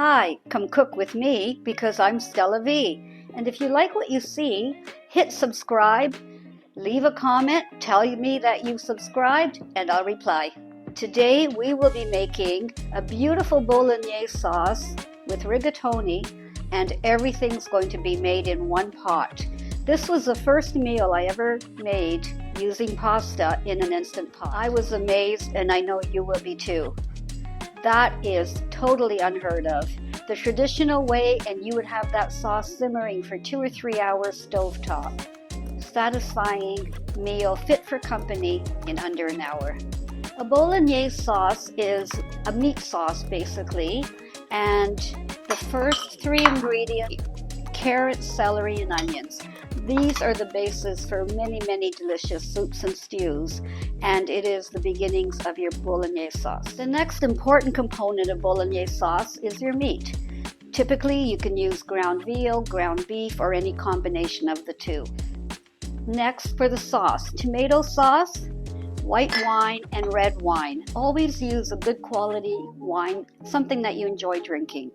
Hi, come cook with me because I'm Stella V. And if you like what you see, hit subscribe, leave a comment, tell me that you subscribed, and I'll reply. Today we will be making a beautiful Bolognese sauce with rigatoni, and everything's going to be made in one pot. This was the first meal I ever made using pasta in an Instant Pot. I was amazed, and I know you will be too. That is totally unheard of. The traditional way, and you would have that sauce simmering for 2 or 3 hours stovetop. Satisfying meal fit for company in under an hour. A Bolognese sauce is a meat sauce basically, and the first 3 ingredients: carrots, celery, and onions. These are the basis for many delicious soups and stews, and it is the beginnings of your Bolognese sauce. The next important component of Bolognese sauce is your meat. Typically, you can use ground veal, ground beef, or any combination of the two. Next, for the sauce: tomato sauce, white wine, and red wine. Always use a good quality wine, something that you enjoy drinking.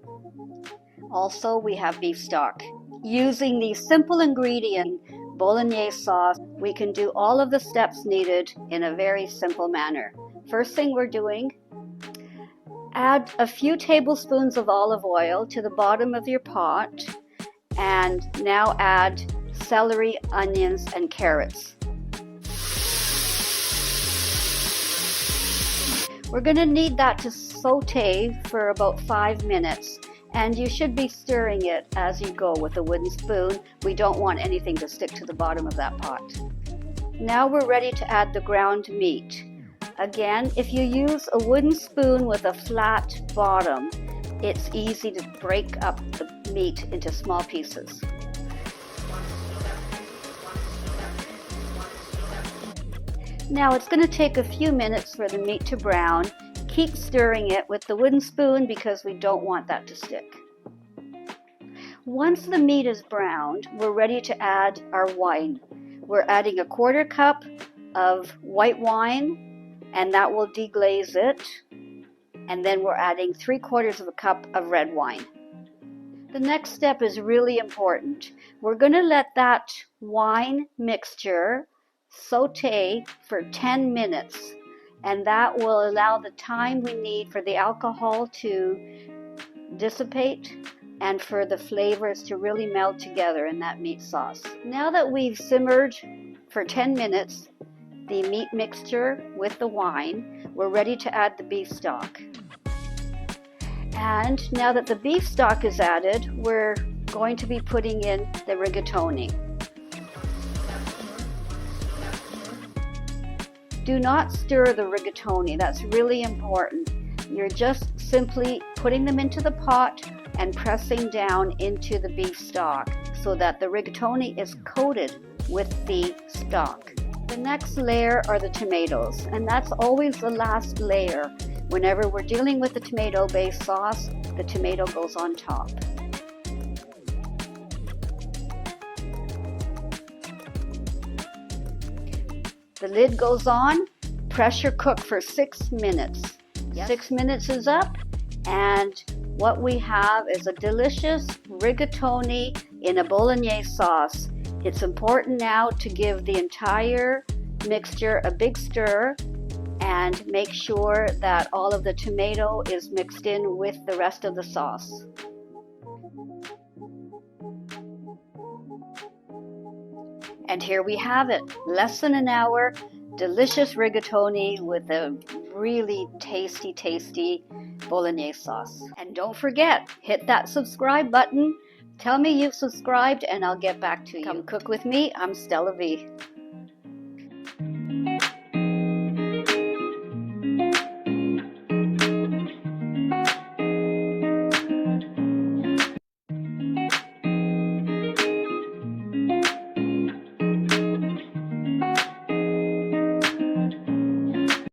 Also, we have beef stock. Using the simple ingredient Bolognese sauce, we can do all of the steps needed in a very simple manner. First thing we're doing, add a few tablespoons of olive oil to the bottom of your pot, and now add celery, onions, and carrots. We're going to need that to saute for about 5 minutes. And you should be stirring it as you go with a wooden spoon. We don't want anything to stick to the bottom of that pot. Now we're ready to add the ground meat. Again, if you use a wooden spoon with a flat bottom, it's easy to break up the meat into small pieces. Now it's going to take a few minutes for the meat to brown. Keep stirring it with the wooden spoon because we don't want that to stick. Once the meat is browned, we're ready to add our wine. We're adding a 1/4 cup of white wine, and that will deglaze it. And then we're adding 3/4 cup of red wine. The next step is really important. We're going to let that wine mixture saute for 10 minutes. And that will allow the time we need for the alcohol to dissipate and for the flavors to really meld together in that meat sauce. Now that we've simmered for 10 minutes the meat mixture with the wine, we're ready to add the beef stock. And now that the beef stock is added, we're going to be putting in the rigatoni. Do not stir the rigatoni, that's really important. You're just simply putting them into the pot and pressing down into the beef stock so that the rigatoni is coated with the stock. The next layer are the tomatoes, and that's always the last layer. Whenever we're dealing with the tomato-based sauce, the tomato goes on top. The lid goes on, pressure cook for 6 minutes. Yes. 6 minutes is up, and what we have is a delicious rigatoni in a Bolognese sauce. It's important now to give the entire mixture a big stir and make sure that all of the tomato is mixed in with the rest of the sauce. And here we have it, less than an hour, delicious rigatoni with a really tasty Bolognese sauce. And don't forget, hit that subscribe button. Tell me you've subscribed and I'll get back to you. Come cook with me, I'm Stella V.